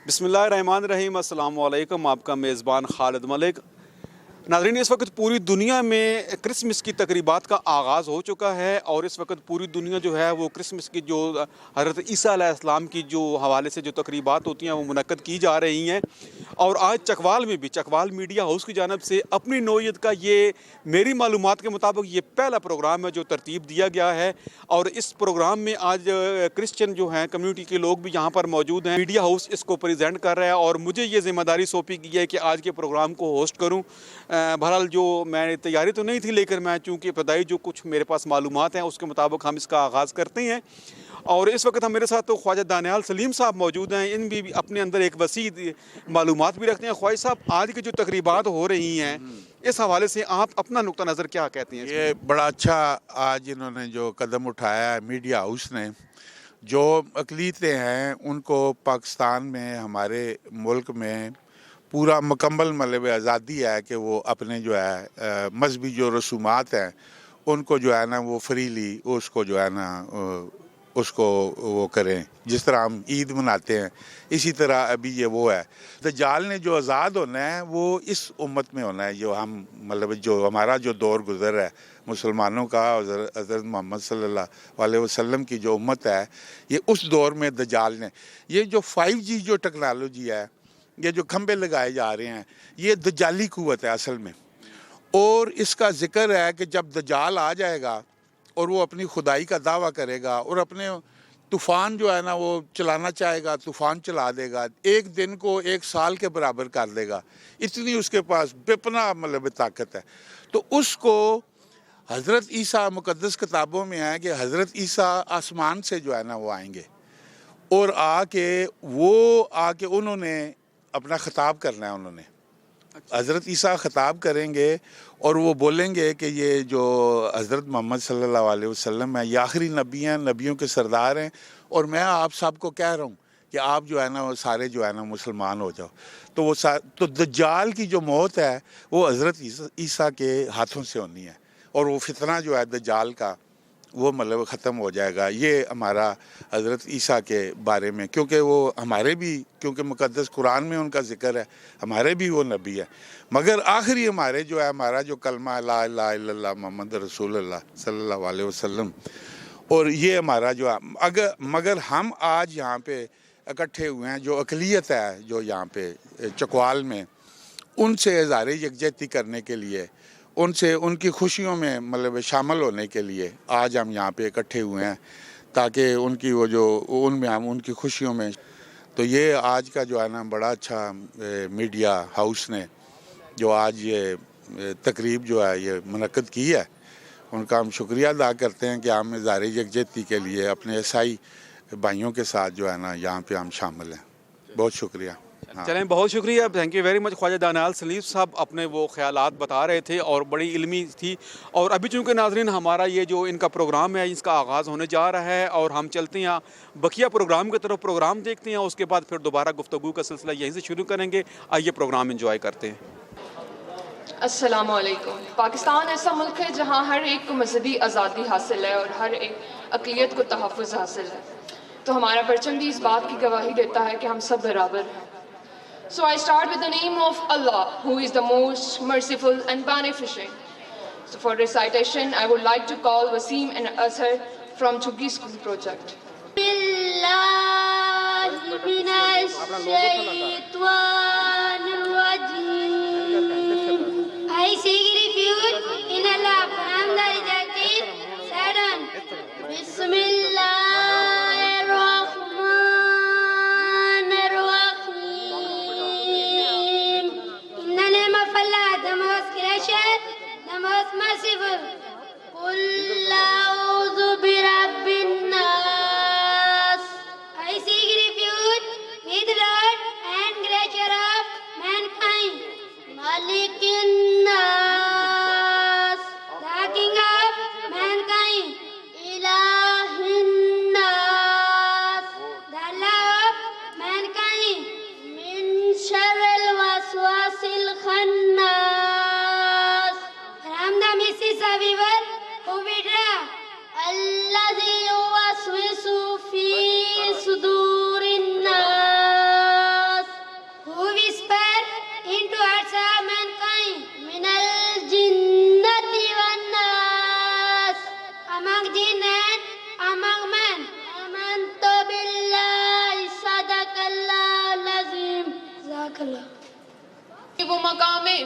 بسم اللہ الرحمن الرحیم، السلام علیکم۔ آپ کا میزبان خالد ملک۔ ناظرین، اس وقت پوری دنیا میں کرسمس کی تقریبات کا آغاز ہو چکا ہے اور اس وقت پوری دنیا جو ہے وہ کرسمس کی جو حضرت عیسیٰ علیہ السلام کی جو حوالے سے جو تقریبات ہوتی ہیں وہ منعقد کی جا رہی ہیں۔ اور آج چکوال میں بھی چکوال میڈیا ہاؤس کی جانب سے اپنی نوعیت کا یہ میری معلومات کے مطابق یہ پہلا پروگرام ہے جو ترتیب دیا گیا ہے، اور اس پروگرام میں آج کرسچن جو ہیں کمیونٹی کے لوگ بھی یہاں پر موجود ہیں۔ میڈیا ہاؤس اس کو پریزنٹ کر رہا ہے اور مجھے یہ ذمہ داری سونپی گئی ہے کہ آج کے پروگرام کو ہوسٹ کروں۔ بہرحال جو میں نے تیاری تو نہیں تھی، لیکن میں چونکہ ابتدائی جو کچھ میرے پاس معلومات ہیں اس کے مطابق ہم اس کا آغاز کرتے ہیں۔ اور اس وقت ہم میرے ساتھ تو خواجہ دانیال سلیم صاحب موجود ہیں، ان بھی اپنے اندر ایک وسیع معلومات بھی رکھتے ہیں۔ خواجہ صاحب، آج کی جو تقریبات ہو رہی ہیں اس حوالے سے آپ اپنا نقطہ نظر کیا کہتے ہیں؟ یہ بڑا اچھا آج انہوں نے جو قدم اٹھایا ہے میڈیا ہاؤس نے، جو اقلیتیں ہیں ان کو پاکستان میں ہمارے ملک میں پورا مکمل مطلب آزادی ہے کہ وہ اپنے جو ہے مذہبی جو رسومات ہیں ان کو جو ہے نا وہ فریلی اس کو جو ہے نا اس کو وہ کریں۔ جس طرح ہم عید مناتے ہیں اسی طرح ابھی یہ وہ ہے۔ دجال نے جو آزاد ہونا ہے وہ اس امت میں ہونا ہے، جو ہم مطلب جو ہمارا جو دور گزر ہے مسلمانوں کا، حضرت محمد صلی اللہ علیہ وسلم کی جو امت ہے، یہ اس دور میں دجال نے یہ جو 5G جو ٹیکنالوجی ہے، یہ جو کھمبے لگائے جا رہے ہیں، یہ دجالی قوت ہے اصل میں۔ اور اس کا ذکر ہے کہ جب دجال آ جائے گا اور وہ اپنی خدائی کا دعویٰ کرے گا اور اپنے طوفان جو ہے نا وہ چلانا چاہے گا، طوفان چلا دے گا، ایک دن کو 1 سال کے برابر کر دے گا، اتنی اس کے پاس بے پناہ مطلب طاقت ہے۔ تو اس کو حضرت عیسیٰ مقدس کتابوں میں ہے کہ حضرت عیسیٰ آسمان سے جو ہے نا وہ آئیں گے اور آ کے انہوں نے اپنا خطاب کرنا ہے۔ انہوں نے حضرت عیسیٰ خطاب کریں گے اور وہ بولیں گے کہ یہ جو حضرت محمد صلی اللہ علیہ وسلم ہے یہ آخری نبی ہیں، نبیوں کے سردار ہیں، اور میں آپ سب کو کہہ رہا ہوں کہ آپ جو ہے نا وہ سارے جو ہے نا مسلمان ہو جاؤ۔ تو دجال کی جو موت ہے وہ حضرت عیسیٰ کے ہاتھوں سے ہونی ہے، اور وہ فتنہ جو ہے دجال کا وہ مطلب ختم ہو جائے گا۔ یہ ہمارا حضرت عیسیٰ کے بارے میں، کیونکہ وہ ہمارے بھی، کیونکہ مقدس قرآن میں ان کا ذکر ہے، ہمارے بھی وہ نبی ہے، مگر آخری ہمارے جو ہے ہمارا جو کلمہ لا الہ الا اللہ محمد رسول اللہ صلی اللہ علیہ وسلم، اور یہ ہمارا جو مگر ہم آج یہاں پہ اکٹھے ہوئے ہیں، جو اقلیت ہے جو یہاں پہ چکوال میں، ان سے اظہار یکجہتی کرنے کے لیے، ان سے ان کی خوشیوں میں مطلب شامل ہونے کے لیے آج ہم یہاں پہ اکٹھے ہوئے ہیں، تاکہ ان کی وہ جو ان میں ہم ان کی خوشیوں میں۔ تو یہ آج کا جو ہے نا بڑا اچھا میڈیا ہاؤس نے جو آج یہ تقریب جو ہے یہ منعقد کی ہے، ان کا ہم شکریہ ادا کرتے ہیں کہ ہم اظہار یکجہتی کے لیے اپنے عیسائی بھائیوں کے ساتھ جو ہے نا یہاں پہ ہم شامل ہیں۔ بہت شکریہ۔ چلیں، بہت شکریہ، تھینک یو ویری مچ۔ خواجہ دانیال سلیم صاحب اپنے وہ خیالات بتا رہے تھے اور بڑی علمی تھی۔ اور ابھی چونکہ ناظرین ہمارا یہ جو ان کا پروگرام ہے اس کا آغاز ہونے جا رہا ہے، اور ہم چلتے ہیں بقیہ پروگرام کی طرف، پروگرام دیکھتے ہیں، اس کے بعد پھر دوبارہ گفتگو کا سلسلہ یہیں سے شروع کریں گے۔ آئیے پروگرام انجوائے کرتے ہیں۔ السلام علیکم۔ پاکستان ایسا ملک ہے جہاں ہر ایک کو مذہبی آزادی حاصل ہے اور ہر ایک اقلیت کو تحفظ حاصل ہے، تو ہمارا پرچم بھی اس بات کی گواہی دیتا ہے کہ ہم سب برابر ہیں۔ So I start with the name of Allah, who is the most merciful and beneficent. So for recitation, I would like to call Wasim and Azhar from Chuggi School Project. باللہ من الشیطان الرجیم. I seek refuge in Allah from the rejected Satan. بسم اللہ the most gracious, the most merciful. قُلْ أَعُوذُ بِرَبِّ النَّاسِ. I seek refuge with the Lord and creator of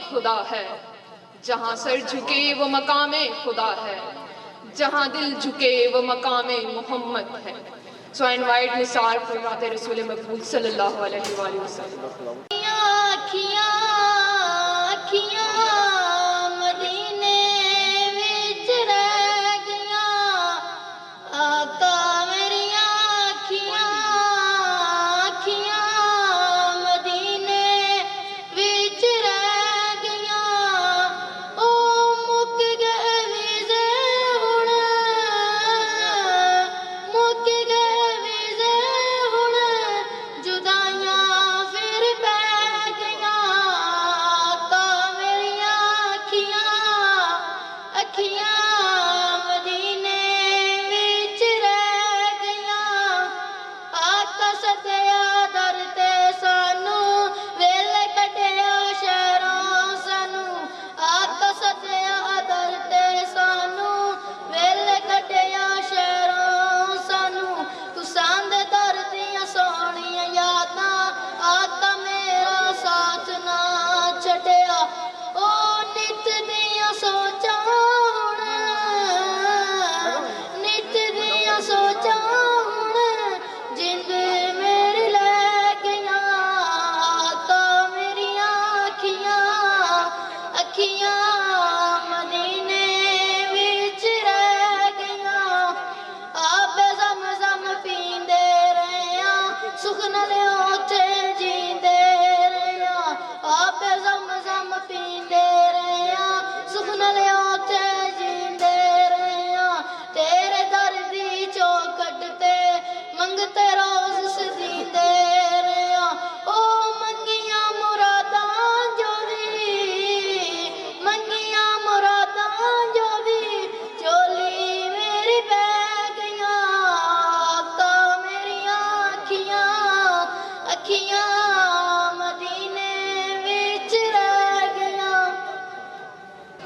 خدا ہے. جہاں سر جھکے وہ مقام خدا ہے. جہاں دل جھکے وہ مقام محمد ہے. So I invite نثار فرمات رسول مقبول صلی اللہ علیہ وآلہ وسلم.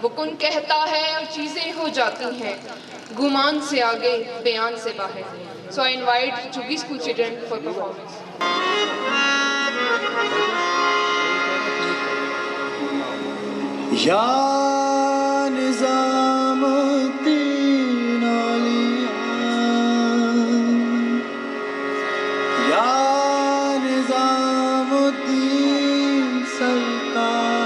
وہ کن کہتا ہے اور چیزیں ہو جاتی ہیں گمان سے آگے بیان سے باہر. So I invite Chughi school children for performance. یا نظام الدین اولیاء، یا نظام الدین سرکار،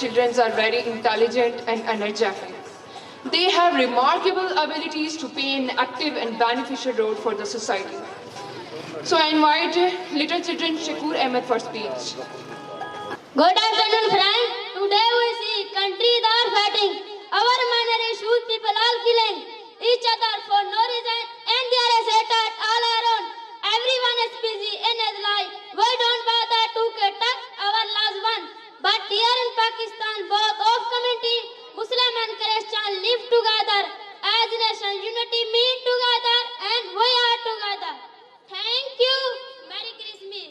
Children are very intelligent and energetic. They have remarkable abilities to play an active and beneficial role for the society. So I invite little children Shakur Ahmed for speech. Good afternoon, friends. Today we see countries are fighting. Our minor issues, people are killing each other for no reason, and there is hatred all around. Everyone is busy in his life. We don't bother to protect our loved ones. But here in Pakistan, both of community, Muslim and Christian live together as nation. Unity meet together and we are together. Thank you. Merry Christmas.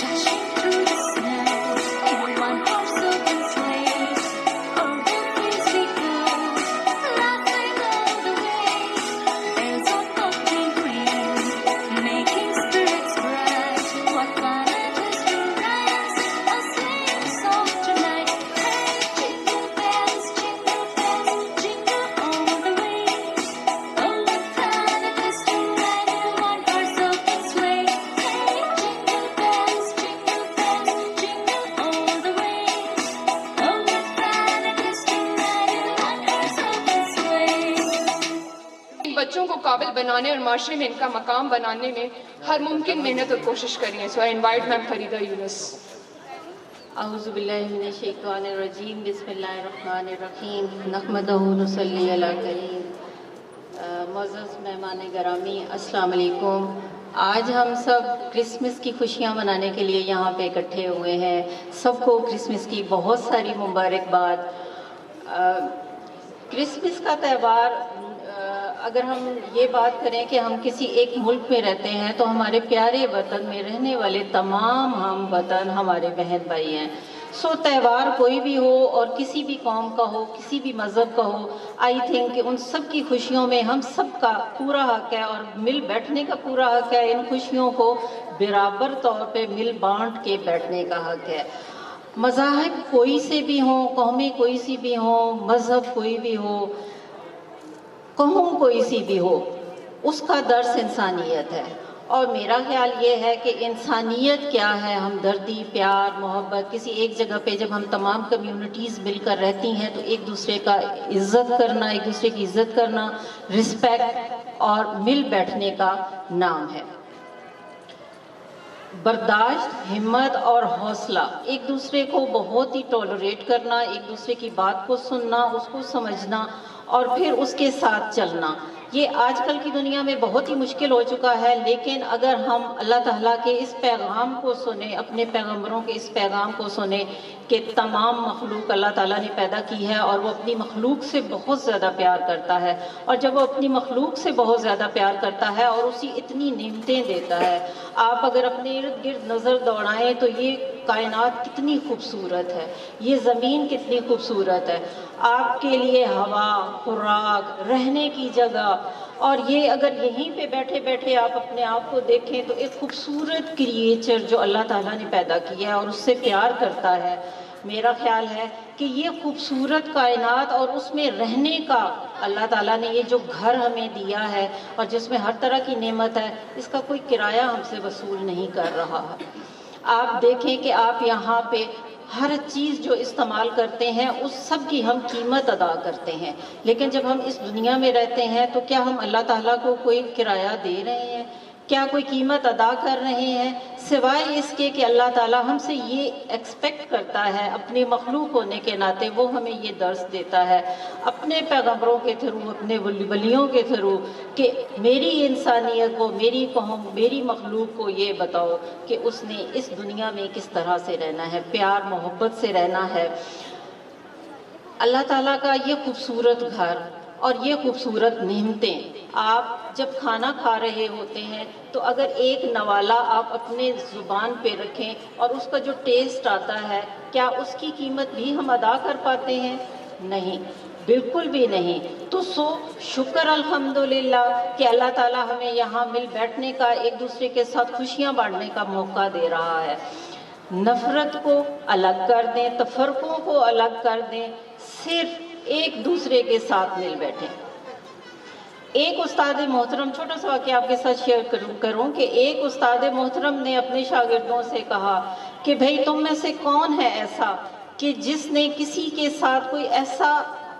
Dashing through the snow in one horse بنانے اور معاشرے میں ان کا مقام بنانے میں ہر ممکن محنت اور کوشش کری ہے. سو آئی انوائٹ میم فریدہ یونس. اعوذ باللہ من الشیطان الرجیم. بسم اللہ الرحمن الرحیم. نحمدہ و نصلی علی کریم. معزز مہمان گرامی السلام علیکم. آج ہم سب کرسمس کی خوشیاں منانے کے لیے یہاں پہ اکٹھے ہوئے ہیں. سب کو کرسمس کی بہت ساری مبارکباد. کرسمس کا تہوار اگر ہم یہ بات کریں کہ ہم کسی ایک ملک میں رہتے ہیں تو ہمارے پیارے وطن میں رہنے والے تمام ہم وطن ہمارے بہن بھائی ہیں. سو تہوار کوئی بھی ہو اور کسی بھی قوم کا ہو, کسی بھی مذہب کا ہو, آئی تھنک کہ ان سب کی خوشیوں میں ہم سب کا پورا حق ہے اور مل بیٹھنے کا پورا حق ہے. ان خوشیوں کو برابر طور پہ مل بانٹ کے بیٹھنے کا حق ہے. مذاہب کوئی سے بھی ہوں, قومیں کوئی سی بھی ہوں, مذہب کوئی بھی ہو, قوم کوئی سی بھی ہو, اس کا درس انسانیت ہے. اور میرا خیال یہ ہے کہ انسانیت کیا ہے, ہمدردی, پیار, محبت. کسی ایک جگہ پہ جب ہم تمام کمیونٹیز مل کر رہتی ہیں تو ایک دوسرے کا عزت کرنا, ایک دوسرے کی عزت کرنا, رسپیکٹ اور مل بیٹھنے کا نام ہے. برداشت, ہمت اور حوصلہ, ایک دوسرے کو بہت ہی ٹالریٹ کرنا, ایک دوسرے کی بات کو سننا, اس کو سمجھنا اور پھر اس کے ساتھ چلنا, یہ آج کل کی دنیا میں بہت ہی مشکل ہو چکا ہے. لیکن اگر ہم اللہ تعالیٰ کے اس پیغام کو سنیں, اپنے پیغمبروں کے اس پیغام کو سنیں کہ تمام مخلوق اللہ تعالیٰ نے پیدا کی ہے اور وہ اپنی مخلوق سے بہت زیادہ پیار کرتا ہے, اور جب وہ اپنی مخلوق سے بہت زیادہ پیار کرتا ہے اور اسی اتنی نعمتیں دیتا ہے, آپ اگر اپنے ارد گرد نظر دوڑائیں تو یہ کائنات کتنی خوبصورت ہے, یہ زمین کتنی خوبصورت ہے. آپ کے لیے ہوا, خوراک, رہنے کی جگہ, اور یہ اگر یہیں پہ بیٹھے بیٹھے آپ اپنے آپ کو دیکھیں تو ایک خوبصورت کریچر جو اللہ تعالیٰ نے پیدا کیا ہے اور اس سے پیار کرتا ہے. میرا خیال ہے کہ یہ خوبصورت کائنات اور اس میں رہنے کا اللہ تعالیٰ نے یہ جو گھر ہمیں دیا ہے اور جس میں ہر طرح کی نعمت ہے, اس کا کوئی کرایہ ہم سے وصول نہیں کر رہا ہے. آپ دیکھیں کہ آپ یہاں پہ ہر چیز جو استعمال کرتے ہیں اس سب کی ہم قیمت ادا کرتے ہیں, لیکن جب ہم اس دنیا میں رہتے ہیں تو کیا ہم اللہ تعالیٰ کو کوئی کرایہ دے رہے ہیں, کیا کوئی قیمت ادا کر رہے ہیں, سوائے اس کے کہ اللہ تعالیٰ ہم سے یہ ایکسپیکٹ کرتا ہے اپنے مخلوق ہونے کے ناطے, وہ ہمیں یہ درس دیتا ہے اپنے پیغمبروں کے تھرو, اپنے ولیوں کے تھرو کہ میری انسانیت کو, میری قوم, میری مخلوق کو یہ بتاؤ کہ اس نے اس دنیا میں کس طرح سے رہنا ہے, پیار محبت سے رہنا ہے. اللہ تعالیٰ کا یہ خوبصورت گھر اور یہ خوبصورت نعمتیں, آپ جب کھانا کھا رہے ہوتے ہیں تو اگر ایک نوالا آپ اپنے زبان پہ رکھیں اور اس کا جو ٹیسٹ آتا ہے, کیا اس کی قیمت بھی ہم ادا کر پاتے ہیں؟ نہیں, بالکل بھی نہیں. تو شکر الحمدللہ کہ اللہ تعالیٰ ہمیں یہاں مل بیٹھنے کا, ایک دوسرے کے ساتھ خوشیاں بانٹنے کا موقع دے رہا ہے. نفرت کو الگ کر دیں, تفرقوں کو الگ کر دیں, صرف ایک دوسرے کے ساتھ مل بیٹھیں. ایک استاد محترم, چھوٹا سا واقعہ آپ کے ساتھ شیئر کروں کہ ایک استاد محترم نے اپنے شاگردوں سے کہا کہ بھئی تم میں سے کون ہے ایسا کہ جس نے کسی کے ساتھ کوئی ایسا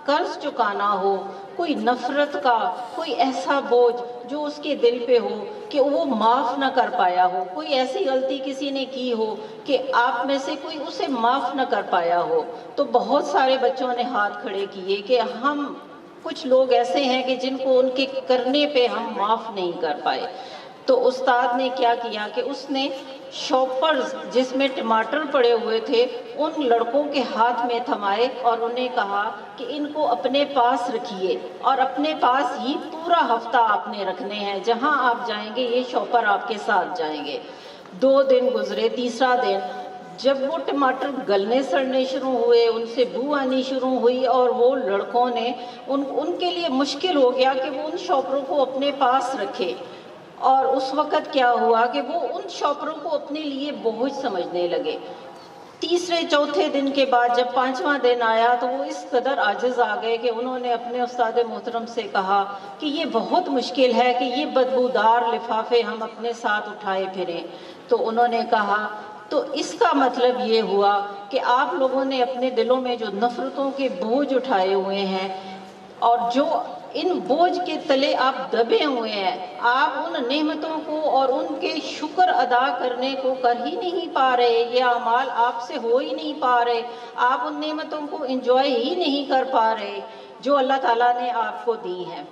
قرض چکانا ہو, کوئی نفرت کا کوئی ایسا بوجھ جو اس کے دل پہ ہو کہ وہ معاف نہ کر پایا ہو, کوئی ایسی غلطی کسی نے کی ہو کہ آپ میں سے کوئی اسے معاف نہ کر پایا ہو. تو بہت سارے بچوں نے ہاتھ کھڑے کیے کہ ہم کچھ لوگ ایسے ہیں کہ جن کو ان کے کرنے پہ ہم معاف نہیں کر پائے. تو استاد نے کیا کیا کہ اس نے شاپرز جس میں ٹماٹر پڑے ہوئے تھے ان لڑکوں کے ہاتھ میں تھمائے اور انہیں کہا کہ ان کو اپنے پاس رکھیے اور اپنے پاس ہی پورا ہفتہ آپ نے رکھنے ہیں, جہاں آپ جائیں گے یہ شاپر آپ کے ساتھ جائیں گے. 2 دن گزرے, تیسرا دن جب وہ ٹماٹر گلنے سڑنے شروع ہوئے, ان سے بو آنی شروع ہوئی اور وہ لڑکوں نے ان کے لیے مشکل ہو گیا کہ وہ ان شاپروں کو اپنے پاس رکھے. اور اس وقت کیا ہوا کہ وہ ان شاپروں کو اپنے لیے بوجھ سمجھنے لگے. تیسرے چوتھے دن کے بعد جب 5واں دن آیا تو وہ اس قدر عاجز آ گئے کہ انہوں نے اپنے استاد محترم سے کہا کہ یہ بہت مشکل ہے کہ یہ بدبودار لفافے ہم اپنے ساتھ اٹھائے پھریں. تو انہوں نے کہا تو اس کا مطلب یہ ہوا کہ آپ لوگوں نے اپنے دلوں میں جو نفرتوں کے بوجھ اٹھائے ہوئے ہیں اور جو ان بوجھ کے تلے آپ دبے ہوئے ہیں، آپ ان نعمتوں کو اور ان کے شکر ادا کرنے کو کر ہی نہیں پا رہے، یہ اعمال آپ سے ہو ہی نہیں پا رہے، آپ ان نعمتوں کو انجوائے ہی نہیں کر پا رہے جو اللہ تعالیٰ نے آپ کو دی ہیں۔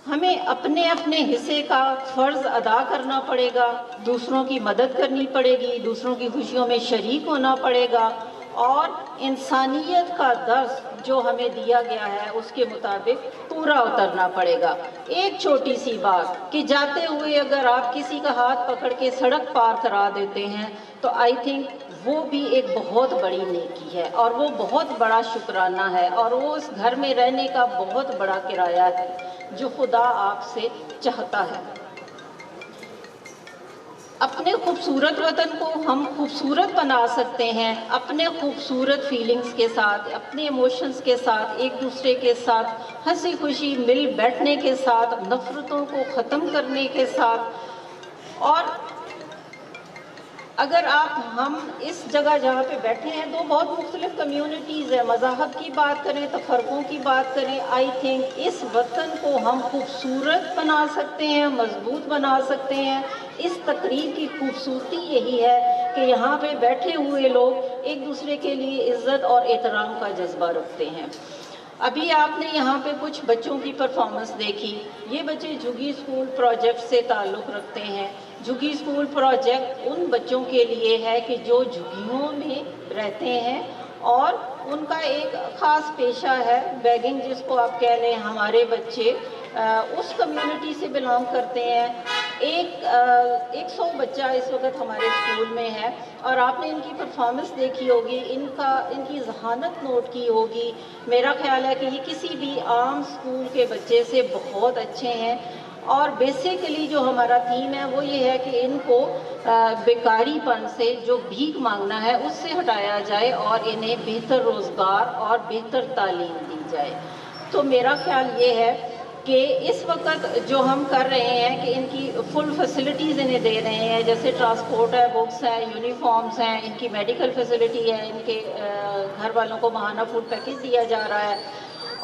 ہمیں اپنے اپنے حصے کا فرض ادا کرنا پڑے گا، دوسروں کی مدد کرنی پڑے گی، دوسروں کی خوشیوں میں شریک ہونا پڑے گا، اور انسانیت کا درس جو ہمیں دیا گیا ہے اس کے مطابق پورا اترنا پڑے گا۔ ایک چھوٹی سی بات کہ جاتے ہوئے اگر آپ کسی کا ہاتھ پکڑ کے سڑک پار کرا دیتے ہیں تو آئی تھنک وہ بھی ایک بہت بڑی نیکی ہے، اور وہ بہت بڑا شکرانہ ہے، اور وہ اس گھر میں رہنے کا بہت بڑا کرایہ ہے جو خدا آپ سے چاہتا ہے۔ اپنے خوبصورت وطن کو ہم خوبصورت بنا سکتے ہیں اپنے خوبصورت فیلنگز کے ساتھ، اپنے ایموشنز کے ساتھ، ایک دوسرے کے ساتھ ہنسی خوشی مل بیٹھنے کے ساتھ، نفرتوں کو ختم کرنے کے ساتھ۔ اور اگر ہم اس جگہ جہاں پہ بیٹھے ہیں تو بہت مختلف کمیونٹیز ہیں، مذاہب کی بات کریں، تفرقوں کی بات کریں، آئی تھنک اس وطن کو ہم خوبصورت بنا سکتے ہیں، مضبوط بنا سکتے ہیں۔ اس تقریب کی خوبصورتی یہی ہے کہ یہاں پہ بیٹھے ہوئے لوگ ایک دوسرے کے لیے عزت اور احترام کا جذبہ رکھتے ہیں۔ ابھی آپ نے یہاں پہ کچھ بچوں کی پرفارمنس دیکھی، یہ بچے جھگی اسکول پروجیکٹ سے تعلق رکھتے ہیں۔ جھگی اسکول پروجیکٹ ان بچوں کے لیے ہے کہ جو جھگیوں میں رہتے ہیں اور ان کا ایک خاص پیشہ ہے بیگنگ، جس کو آپ کہہ لیں۔ ہمارے بچے اس کمیونٹی سے بلانگ کرتے ہیں۔ 100 بچہ اس وقت ہمارے اسکول میں ہے، اور آپ نے ان کی پرفارمنس دیکھی ہوگی، ان کی ذہانت نوٹ کی ہوگی۔ میرا خیال ہے کہ یہ کسی بھی عام اسکول کے بچے سے بہت اچھے ہیں، اور بیسیکلی جو ہمارا تھیم ہے وہ یہ ہے کہ ان کو بیکاری پن سے، جو بھیک مانگنا ہے، اس سے ہٹایا جائے اور انہیں بہتر روزگار اور بہتر تعلیم دی جائے۔ تو میرا خیال یہ ہے کہ اس وقت جو ہم کر رہے ہیں کہ ان کی فل فیسلٹیز انہیں دے رہے ہیں، جیسے ٹرانسپورٹ ہے، بکس ہیں، یونیفارمز ہیں، ان کی میڈیکل فیسلٹی ہے، ان کے گھر والوں کو ماہانہ فوڈ پیکج دیا جا رہا ہے۔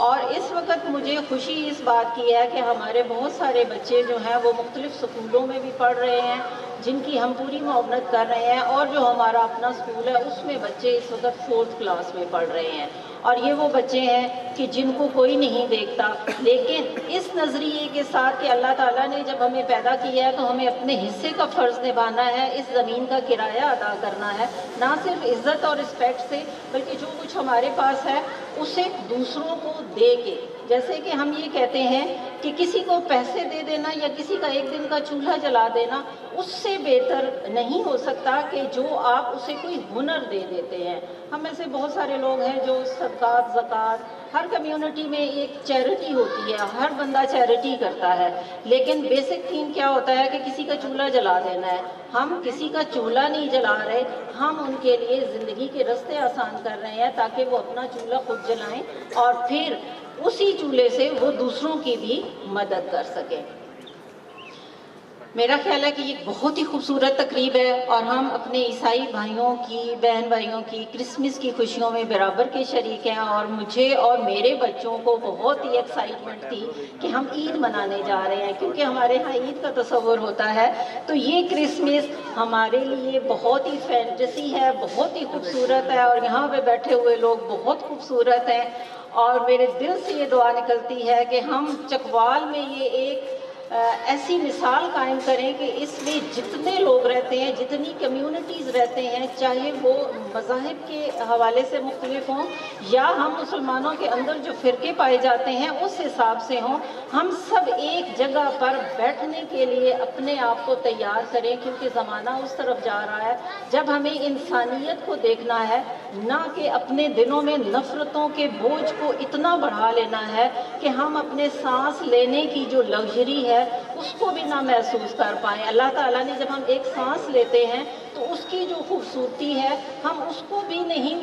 اور اس وقت مجھے خوشی اس بات کی ہے کہ ہمارے بہت سارے بچے جو ہیں وہ مختلف سکولوں میں بھی پڑھ رہے ہیں، جن کی ہم پوری معاونت کر رہے ہیں، اور جو ہمارا اپنا سکول ہے اس میں بچے اس وقت 4th کلاس میں پڑھ رہے ہیں۔ اور یہ وہ بچے ہیں کہ جن کو کوئی نہیں دیکھتا، لیکن اس نظریے کے ساتھ کہ اللہ تعالیٰ نے جب ہمیں پیدا کیا ہے تو ہمیں اپنے حصے کا فرض نبھانا ہے، اس زمین کا کرایہ ادا کرنا ہے، نہ صرف عزت اور رسپیکٹ سے بلکہ جو کچھ ہمارے پاس ہے اسے دوسروں کو دے کے۔ جیسے کہ ہم یہ کہتے ہیں کہ کسی کو پیسے دے دینا یا کسی کا ایک دن کا چولہا جلا دینا اس سے بہتر نہیں ہو سکتا کہ جو آپ اسے کوئی ہنر دے دیتے ہیں۔ ہم میں سے بہت سارے لوگ ہیں جو صدقات، زکوٰۃ، ہر کمیونٹی میں ایک چیریٹی ہوتی ہے، ہر بندہ چیریٹی کرتا ہے، لیکن بیسک تھیم کیا ہوتا ہے کہ کسی کا چولہا جلا دینا ہے۔ ہم کسی کا چولہا نہیں جلا رہے، ہم ان کے لیے زندگی کے راستے آسان کر رہے ہیں تاکہ وہ اپنا چولہا خود جلائیں اور پھر اسی چولہے سے وہ دوسروں کی بھی مدد کر سکیں۔ میرا خیال ہے کہ یہ بہت ہی خوبصورت تقریب ہے، اور ہم اپنے عیسائی بھائیوں کی، بہن بھائیوں کی کرسمس کی خوشیوں میں برابر کے شریک ہیں، اور مجھے اور میرے بچوں کو بہت ہی ایکسائٹمنٹ تھی کہ ہم عید منانے جا رہے ہیں، کیونکہ ہمارے ہاں عید کا تصور ہوتا ہے۔ تو یہ کرسمس ہمارے لیے بہت ہی فینٹیسی ہے، بہت ہی خوبصورت ہے، اور یہاں پہ بیٹھے ہوئے لوگ بہت خوبصورت ہیں، اور میرے دل سے یہ دعا نکلتی ہے کہ ہم چکوال میں یہ ایک ایسی مثال قائم کریں کہ اس میں جتنے لوگ رہتے ہیں، جتنی کمیونٹیز رہتے ہیں، چاہے وہ مذاہب کے حوالے سے مختلف ہوں یا ہم مسلمانوں کے اندر جو فرقے پائے جاتے ہیں اس حساب سے ہوں، ہم سب ایک جگہ پر بیٹھنے کے لیے اپنے آپ کو تیار کریں، کیونکہ زمانہ اس طرف جا رہا ہے جب ہمیں انسانیت کو دیکھنا ہے، نہ کہ اپنے دلوں میں نفرتوں کے بوجھ کو اتنا بڑھا لینا ہے کہ ہم اپنے سانس لینے کی جو لگژری ہے اس کو بھی نہ محسوس کر پائیں۔ اللہ تعالیٰ نے جب ہم ایک سانس لیتے ہیں تو تو اس کی جو خوبصورتی ہے ہم اس کو بھی نہیں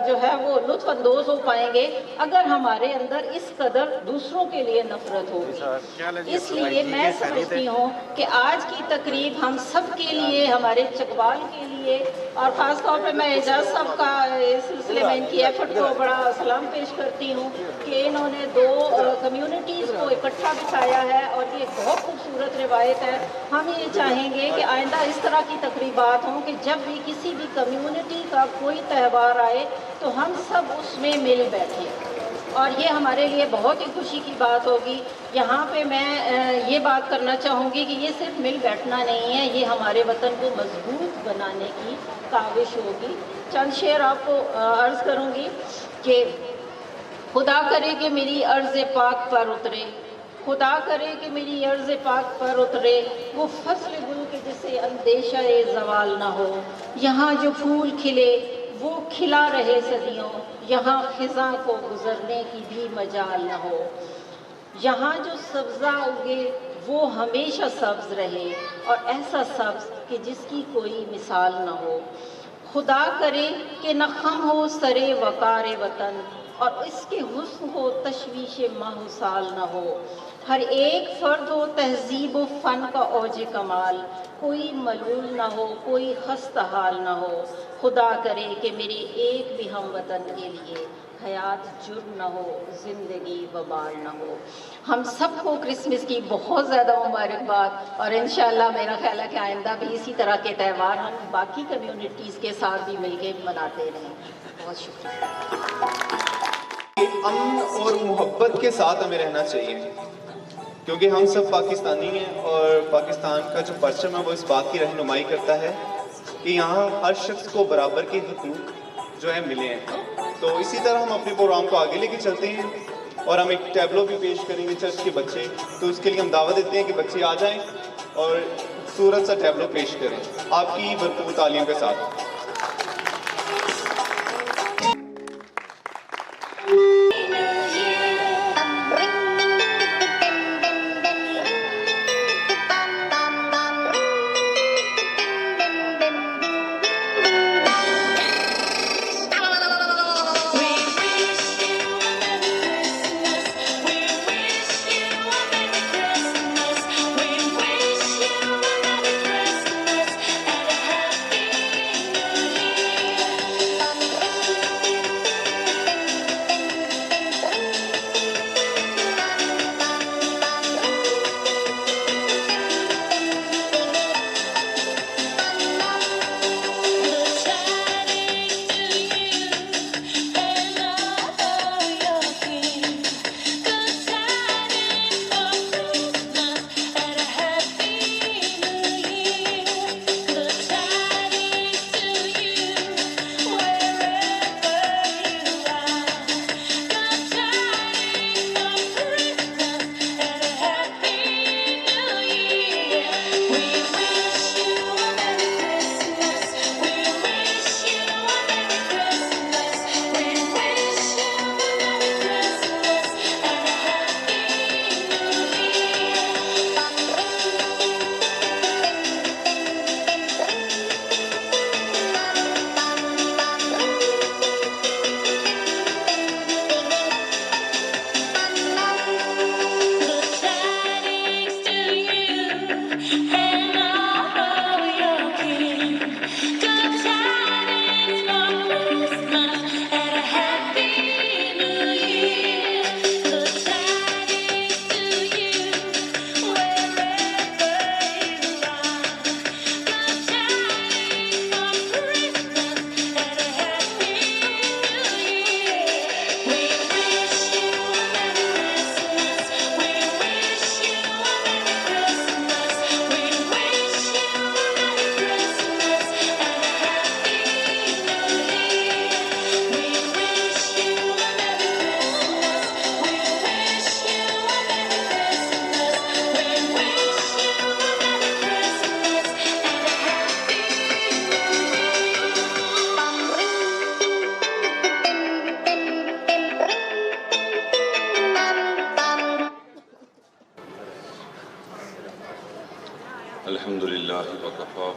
جو ہے وہ لطف اندوز ہو پائیں گے اگر ہمارے اندر اس قدر دوسروں کے لیے نفرت ہوگی. اس لیے میں سمجھتی ہوں کہ آج کی تقریب ہم سب کے لیے, ہمارے چکوال کے لیے, اور خاص طور پہ میں اعجاز صاحب کا اس سلسلے میں ان کی ایفرٹ کو بڑا سلام پیش کرتی ہوں کہ انہوں نے 2 کمیونٹیز کو اکٹھا بٹھایا ہے اور یہ ایک بہت خوبصورت روایت ہے. ہم یہ چاہیں گے کہ آئندہ اس طرح کی تقریبات ہوں کہ جب بھی کسی بھی کمیونٹی کا کوئی تہوار آئے تو ہم سب اس میں مل بیٹھیں, اور یہ ہمارے لیے بہت ہی خوشی کی بات ہوگی. یہاں پہ میں یہ بات کرنا چاہوں گی کہ یہ صرف مل بیٹھنا نہیں ہے, یہ ہمارے وطن کو مضبوط بنانے کی کاوش ہوگی. چند شعر آپ کو عرض کروں گی کہ خدا کرے کہ میری عرض پاک پر اترے, خدا کرے کہ میری عرض پاک پر اترے, وہ فصل گل کے جسے اندیشہ زوال نہ ہو. یہاں جو پھول کھلے وہ کھلا رہے صدیوں, یہاں خزاں کو گزرنے کی بھی مجال نہ ہو. یہاں جو سبزہ اگے وہ ہمیشہ سبز رہے, اور ایسا سبز کہ جس کی کوئی مثال نہ ہو. خدا کرے کہ نہ خم ہو سرے وقار وطن, اور اس کے حسن کو تشویش ماہ و سال نہ ہو. ہر ایک فرد ہو تہذیب و فن کا اوج کمال, کوئی ملول نہ ہو, کوئی خستہ حال نہ ہو. خدا کرے کہ میرے ایک بھی ہم وطن کے لیے حیات جرم نہ ہو, زندگی وبال نہ ہو. ہم سب کو کرسمس کی بہت زیادہ مبارکباد, اور انشاءاللہ میرا خیال ہے کہ آئندہ بھی اسی طرح کے تہوار ہم باقی کمیونٹیز کے ساتھ بھی مل کے مناتے رہیں. بہت شکریہ. امن اور محبت کے ساتھ ہمیں رہنا چاہیے, کیونکہ ہم سب پاکستانی ہیں اور پاکستان کا جو پرچم ہے وہ اس بات کی رہنمائی کرتا ہے کہ یہاں ہر شخص کو برابر کے حقوق جو ہے ملے ہیں. تو اسی طرح ہم اپنے پروگرام کو آگے لے کے چلتے ہیں, اور ہم ایک ٹیبلو بھی پیش کریں گے چرچ کے بچے, تو اس کے لیے ہم دعوت دیتے ہیں کہ بچے آ جائیں اور خوبصورت سا ٹیبلو پیش کریں آپ کی بھرپور تعلیم کے ساتھ.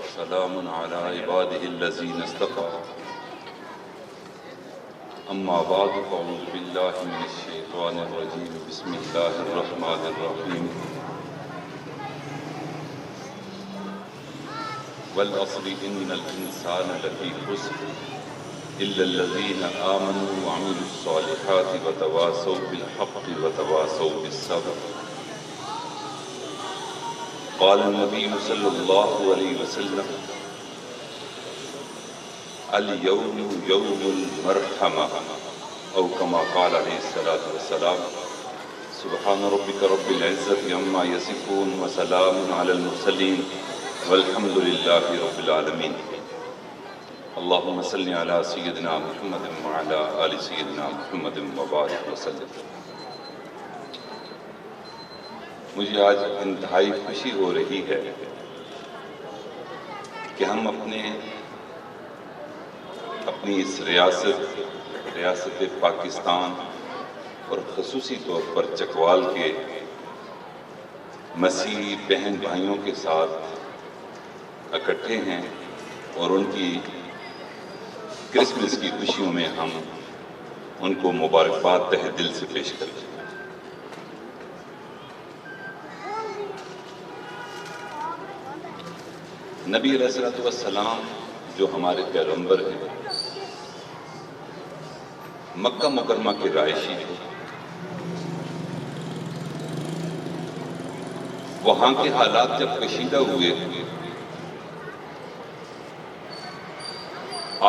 سلام على عباده الذين اصطفى أما بعد فأعوذ بالله من الشيطان الرجيم بسم الله الرحمن الرحيم والعصر إن الإنسان لفي خسر إلا الذين آمنوا وعملوا الصالحات وتواصوا بالحق وتواصوا بالصبر. قال النبي صلى الله عليه وسلم اليوم يوم المرحمة أو كما قال عليه الصلاة والسلام. سبحان ربك رب العزة عما يصفون وسلام على المرسلين والحمد لله رب العالمين. اللهم صل على سيدنا محمد وعلى آل سيدنا محمد وبارك وسلم. مجھے آج انتہائی خوشی ہو رہی ہے کہ ہم اپنی اس ریاست پاکستان اور خصوصی طور پر چکوال کے مسیحی بہن بھائیوں کے ساتھ اکٹھے ہیں اور ان کی کرسمس کی خوشیوں میں ہم ان کو مبارکباد تہہ دل سے پیش کرتے ہیں. نبی علیہ السلام جو ہمارے پیغمبر ہیں مکہ مکرمہ کے رہائشی تھے. وہاں کے حالات جب کشیدہ ہوئے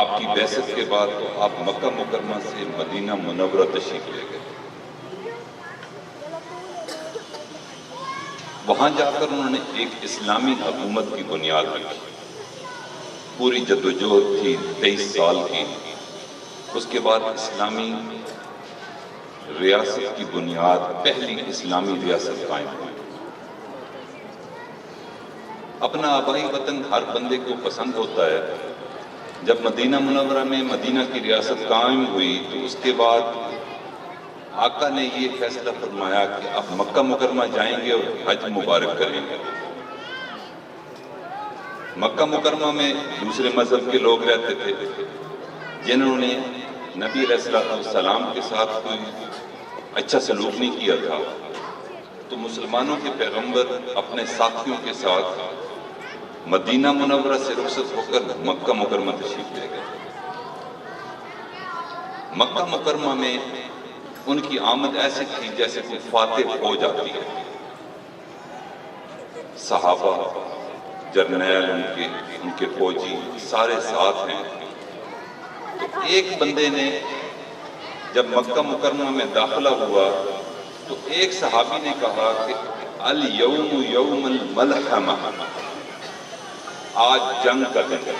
آپ کی بعثت کے بعد تو آپ مکہ مکرمہ سے مدینہ منورہ تشریف لے گئے. وہاں جا کر انہوں نے ایک اسلامی حکومت کی بنیاد رکھی. پوری جدوجہد تھی 23 سال کی. اس کے بعد اسلامی ریاست کی بنیاد پہلی اسلامی ریاست قائم ہوئی. اپنا آبائی وطن ہر بندے کو پسند ہوتا ہے. جب مدینہ منورہ میں مدینہ کی ریاست قائم ہوئی تو اس کے بعد آقا نے یہ فیصلہ فرمایا کہ آپ مکہ مکرمہ جائیں گے اور حج مبارک کریں گے. مکہ مکرمہ میں دوسرے مذہب کے لوگ رہتے تھے جنہوں نے نبی علیہ السلام کے ساتھ کوئی اچھا سلوک نہیں کیا تھا. تو مسلمانوں کے پیغمبر اپنے ساتھیوں کے ساتھ مدینہ منورہ سے رخصت ہو کر مکہ مکرمہ تشریف لے گئے. مکہ مکرمہ میں ان کی آمد ایسے تھی جیسے کوئی فاتح ہو جاتی ہے. صحابہ، جرنیل، ان کے فوجی سارے ساتھ ہیں. تو ایک بندے نے جب مکہ مکرمہ میں داخلہ ہوا تو ایک صحابی نے کہا کہ الیوم یوم الملحمہ، آج جنگ کا دن ہے.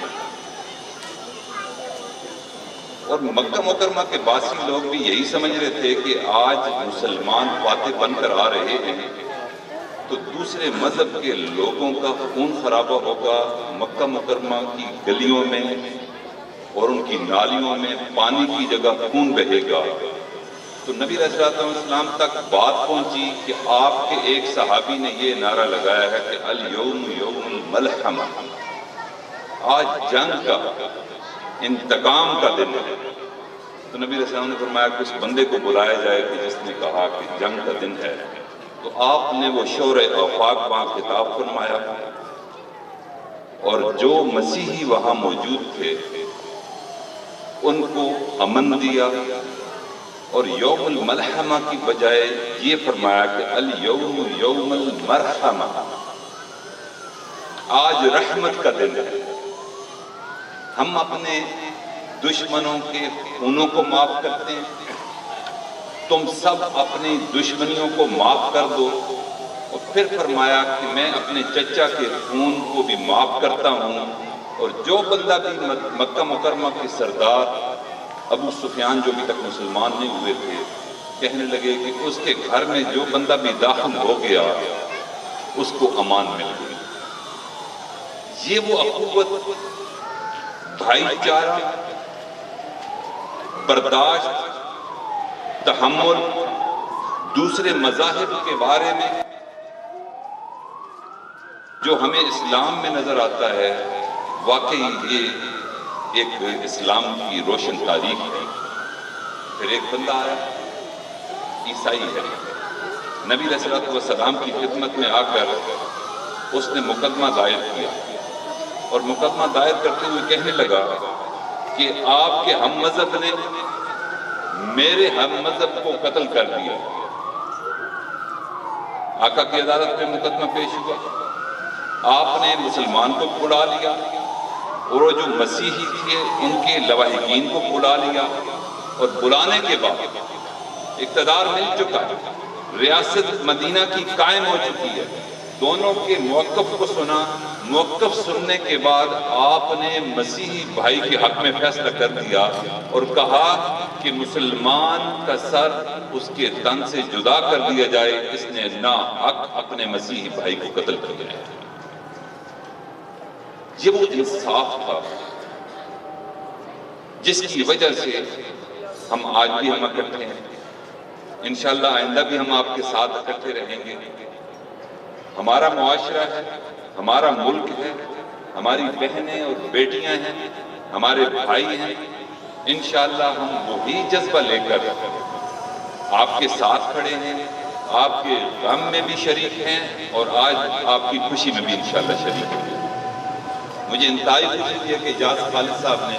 اور مکہ مکرمہ کے باسی لوگ بھی یہی سمجھ رہے تھے کہ آج مسلمان فاتح بن کر آ رہے ہیں تو دوسرے مذہب کے لوگوں کا خون خرابہ ہوگا. مکہ مکرمہ کی گلیوں میں اور ان کی نالیوں میں پانی کی جگہ خون بہے گا. تو نبی علیہ السلام تک بات پہنچی کہ آپ کے ایک صحابی نے یہ نعرہ لگایا ہے کہ الیوم یوم الملحمہ، آج جنگ کا انتقام کا دن ہے. تو نبی علیہ السلام نے فرمایا کہ اس بندے کو بلایا جائے کہ جس نے کہا کہ جنگ کا دن ہے. تو آپ نے وہ شور آفاق وہاں خطاب فرمایا اور جو مسیحی وہاں موجود تھے ان کو امن دیا اور یوم الملحمہ کی بجائے یہ فرمایا کہ الیوم یوم المرحمہ، آج رحمت کا دن ہے. ہم اپنے دشمنوں کے خونوں کو معاف کرتے ہیں، تم سب اپنی دشمنیوں کو معاف کر دو. اور پھر فرمایا کہ میں اپنے چچا کے خون کو بھی معاف کرتا ہوں. اور جو بندہ بھی مکہ مکرمہ کے سردار ابو سفیان جو بھی تک مسلمان نہیں ہوئے تھے کہنے لگے کہ اس کے گھر میں جو بندہ بھی داخل ہو گیا اس کو امان مل گئی. یہ وہ اخوت، بھائی چارہ، برداشت، تحمل، دوسرے مذاہب کے بارے میں جو ہمیں اسلام میں نظر آتا ہے واقعی یہ ایک اسلام کی روشن تاریخ ہے. پھر ایک بندہ آیا، عیسائی ہے، نبی علیہ الصلوۃ والسلام کی خدمت میں آ کر اس نے مقدمہ دائر کیا، اور مقدمہ دائر کرتے ہوئے کہنے لگا کہ آپ کے ہم مذہب نے میرے ہم مذہب کو قتل کر دیا. آقا کی عدالت میں مقدمہ پیش ہوا، آپ نے مسلمان کو بلا لیا، اور وہ جو مسیحی تھے ان کے لواحقین کو بلا لیا، اور بلانے کے بعد اقتدار مل چکا ہے، ریاست مدینہ کی قائم ہو چکی ہے. دونوں کے موقف کو سنا، موقف سننے کے بعد آپ نے مسیحی بھائی کے حق میں فیصلہ کر دیا اور کہا کہ مسلمان کا سر اس کے تن سے جدا کر دیا جائے، اس نے ناحق اپنے مسیحی بھائی کو قتل کر دیا. یہ وہ انصاف تھا جس کی وجہ سے ہم آج بھی ہم اکٹھے ہیں. انشاءاللہ آئندہ بھی ہم آپ کے ساتھ اکٹھے رہیں گے. ہمارا معاشرہ ہے، ہمارا ملک ہے، ہماری بہنیں اور بیٹیاں ہیں، ہمارے بھائی ہیں. انشاءاللہ ہم وہی جذبہ لے کر آپ کے ساتھ کھڑے ہیں، آپ کے غم میں بھی شریک ہیں، اور آج آپ کی خوشی میں بھی انشاءاللہ شریک ہیں. مجھے انتہائی خوشی ہے کہ اجاز خالد صاحب نے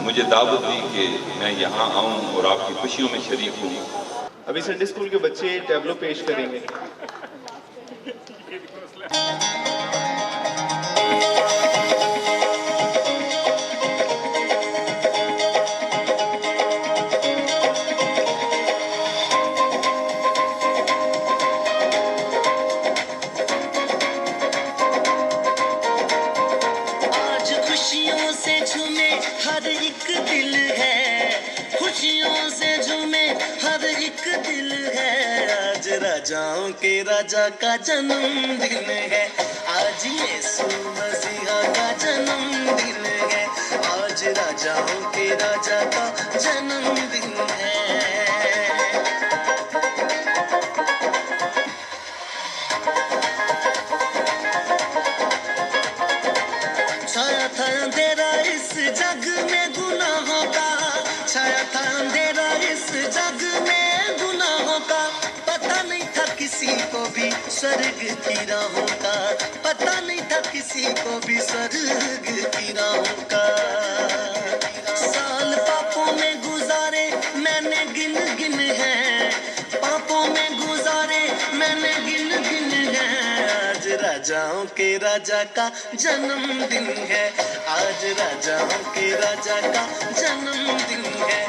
مجھے دعوت دی کہ میں یہاں آؤں اور آپ کی خوشیوں میں شریک ہوں. ابھی سنڈے اسکول کے بچے ٹیبلو پیش کریں گے. راجاؤں کے راجا کا جنم دن ہے، آج یسوع مسیح کا جنم دن ہے، آج راجاؤں کے راجا کا جنم دن ہے. چھایا تھا اندھیرا اس جگ میں گناہوں کا، چھایا تھا اندھیرا اس جگ میں گناہوں کا، پتہ نہیں تھا کسی کو بھی سرگ کی راہوں کا، پتہ نہیں تھا کسی کو بھی سرگ کی راہوں کا. سال پاپوں میں گزارے میں نے گن گن ہے، پاپوں میں گزارے میں نے گن گن ہے، آج راجاؤں کے راجا کا جنم دن ہے، آج راجاؤں کے راجا کا جنم دن ہے،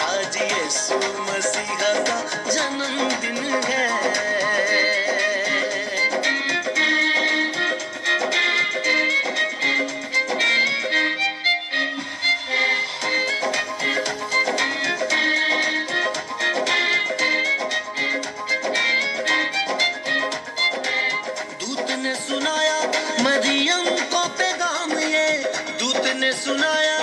آج یسوع مسیح کا جنم دن ہے. دودت نے سنایا مریم کو پیغام یہ، دودت نے سنایا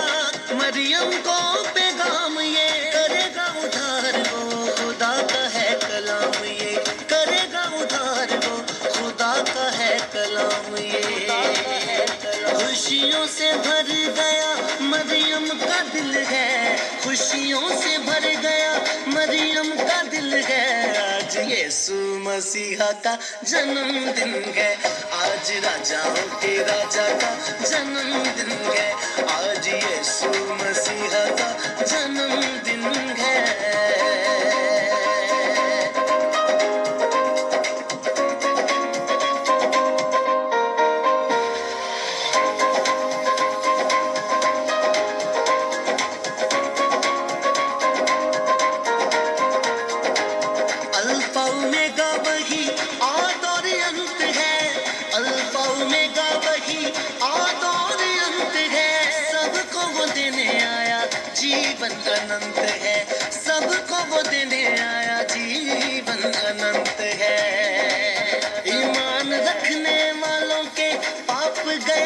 مریم کو پیغام یہ، کرے گا ادھار وہ خدا کا ہے کلام یہ، کرے گا ادھار وہ خدا کا ہے کلام یہ. خوشیوں سے بھر گیا مریم کا دل ہے، خوشیوں سے بھر گیا مریم کا دل ہے، آج یسوع مسیح کا جنم دن ہے، آج راجاؤں کے راجا کا جنم دن ہے، آج یسوع مسیح کا جنم دن ہے. الفا اومیگا وہی آد اور انت ہے، الفا اومیگا وہی آد اور انت ہے، سب کو وہ دینے آیا جیون اننت ہے، سب کو وہ دینے آیا جیون اننت ہے. ایمان رکھنے والوں کے پاپ گئے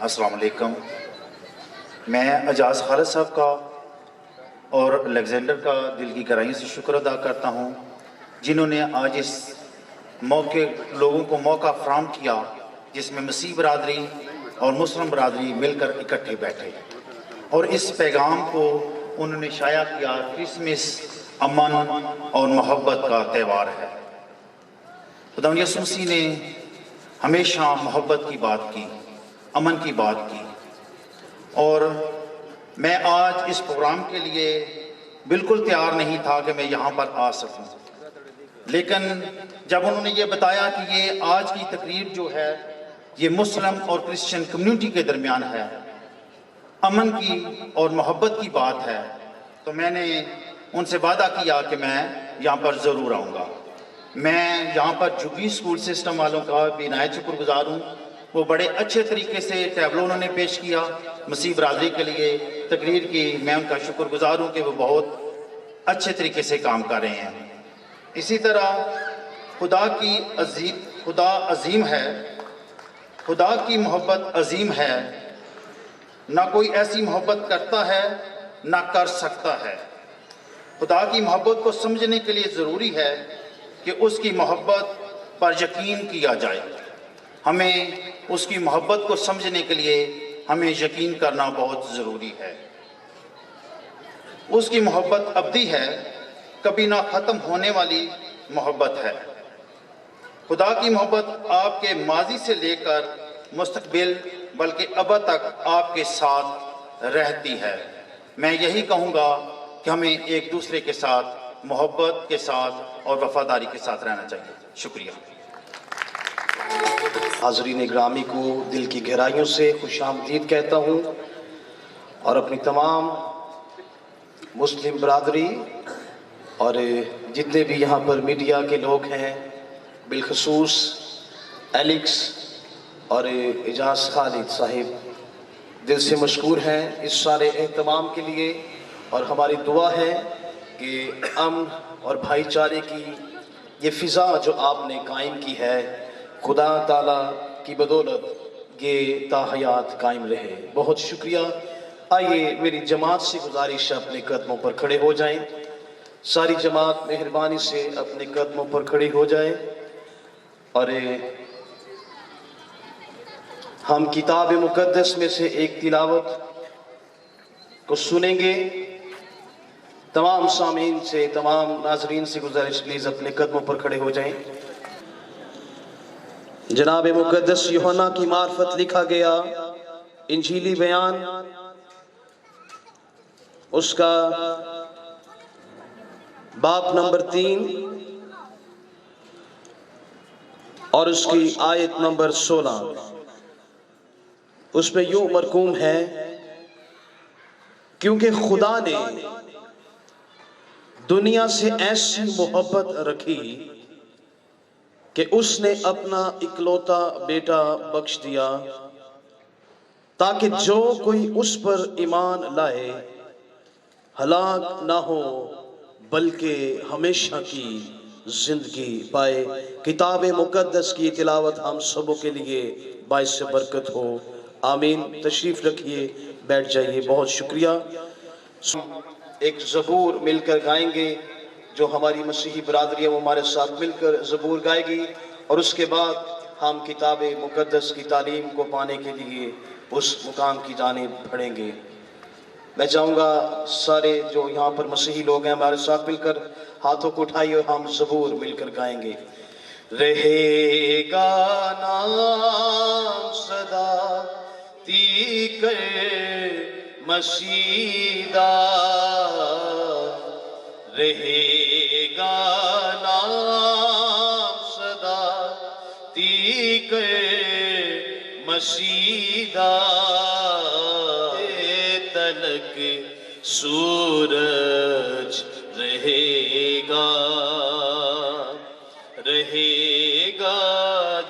السلام علیکم. میں اعجاز خالد صاحب کا اور الیگزینڈر کا دل کی گہرائیوں سے شکر ادا کرتا ہوں جنہوں نے آج اس لوگوں کو موقع فراہم کیا جس میں مسیح برادری اور مسلم برادری مل کر اکٹھے بیٹھے اور اس پیغام کو انہوں نے شائع کیا. کرسمس امن اور محبت کا تہوار ہے. خداوند یسوع مسیح نے ہمیشہ محبت کی بات کی, امن کی بات کی, اور میں آج اس پروگرام کے لیے بالکل تیار نہیں تھا کہ میں یہاں پر آ سکوں, لیکن جب انہوں نے یہ بتایا کہ یہ آج کی تقریب جو ہے یہ مسلم اور کرسچن کمیونٹی کے درمیان ہے, امن کی اور محبت کی بات ہے, تو میں نے ان سے وعدہ کیا کہ میں یہاں پر ضرور آؤں گا. میں یہاں پر جھگی سکول سسٹم والوں کا بھی نہایت شکر گزار ہوں. وہ بڑے اچھے طریقے سے ٹیبلو انہوں نے پیش کیا مسیح برادری کے لیے تقریر کی. میں ان کا شکر گزار ہوں کہ وہ بہت اچھے طریقے سے کام کر رہے ہیں. اسی طرح خدا عظیم ہے, خدا کی محبت عظیم ہے. نہ کوئی ایسی محبت کرتا ہے نہ کر سکتا ہے. خدا کی محبت کو سمجھنے کے لیے ضروری ہے کہ اس کی محبت پر یقین کیا جائے. ہمیں اس کی محبت کو سمجھنے کے لیے ہمیں یقین کرنا بہت ضروری ہے. اس کی محبت ابدی ہے, کبھی نہ ختم ہونے والی محبت ہے. خدا کی محبت آپ کے ماضی سے لے کر مستقبل بلکہ ابد تک آپ کے ساتھ رہتی ہے. میں یہی کہوں گا کہ ہمیں ایک دوسرے کے ساتھ محبت کے ساتھ اور وفاداری کے ساتھ رہنا چاہیے. شکریہ. حاضرین گرامی کو دل کی گہرائیوں سے خوش آمدید کہتا ہوں اور اپنی تمام مسلم برادری اور جتنے بھی یہاں پر میڈیا کے لوگ ہیں, بالخصوص ایلکس اور اعجاز خالد صاحب, دل سے مشکور ہیں اس سارے اہتمام کے لیے. اور ہماری دعا ہے کہ امن اور بھائی چارے کی یہ فضا جو آپ نے قائم کی ہے خدا تعالیٰ کی بدولت یہ تا حیات قائم رہے. بہت شکریہ. آئیے میری جماعت سے گزارش ہے اپنے قدموں پر کھڑے ہو جائیں. ساری جماعت مہربانی سے اپنے قدموں پر کھڑی ہو جائیں اور ہم کتاب مقدس میں سے ایک تلاوت کو سنیں گے. تمام سامعین سے, تمام ناظرین سے گزارش پلیز اپنے قدموں پر کھڑے ہو جائیں. جناب مقدس یوحنا کی معرفت لکھا گیا انجیلی بیان اس کا باب نمبر 3 اور اس کی آیت نمبر 16. اس میں یوں مرقوم ہے, کیونکہ خدا نے دنیا سے ایسی محبت رکھی کہ اس نے اپنا اکلوتا بیٹا بخش دیا تاکہ جو کوئی اس پر ایمان لائے ہلاک نہ ہو بلکہ ہمیشہ کی زندگی پائے. کتاب مقدس کی تلاوت ہم سبوں کے لیے باعث برکت ہو. آمین. تشریف رکھیے, بیٹھ جائیے. بہت شکریہ. ایک زبور مل کر گائیں گے, جو ہماری مسیحی برادری ہے وہ ہمارے ساتھ مل کر زبور گائے گی, اور اس کے بعد ہم کتاب مقدس کی تعلیم کو پانے کے لیے اس مقام کی جانب بڑھیں گے. میں چاہوں گا سارے جو یہاں پر مسیحی لوگ ہیں ہمارے ساتھ مل کر ہاتھوں کو اٹھائیے اور ہم زبور مل کر گائیں گے. رہے گا نام صدا تیکر مسیدہ, رہے گا نام صدا تیکر مسیدہ, تلک سورج رہے گا, رہے گا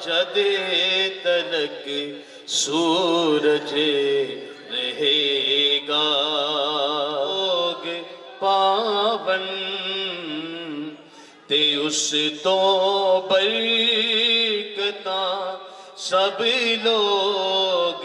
جد تلک سورج رہے گا. لوگ پاون تے اس تو برکتاں, سب لوگ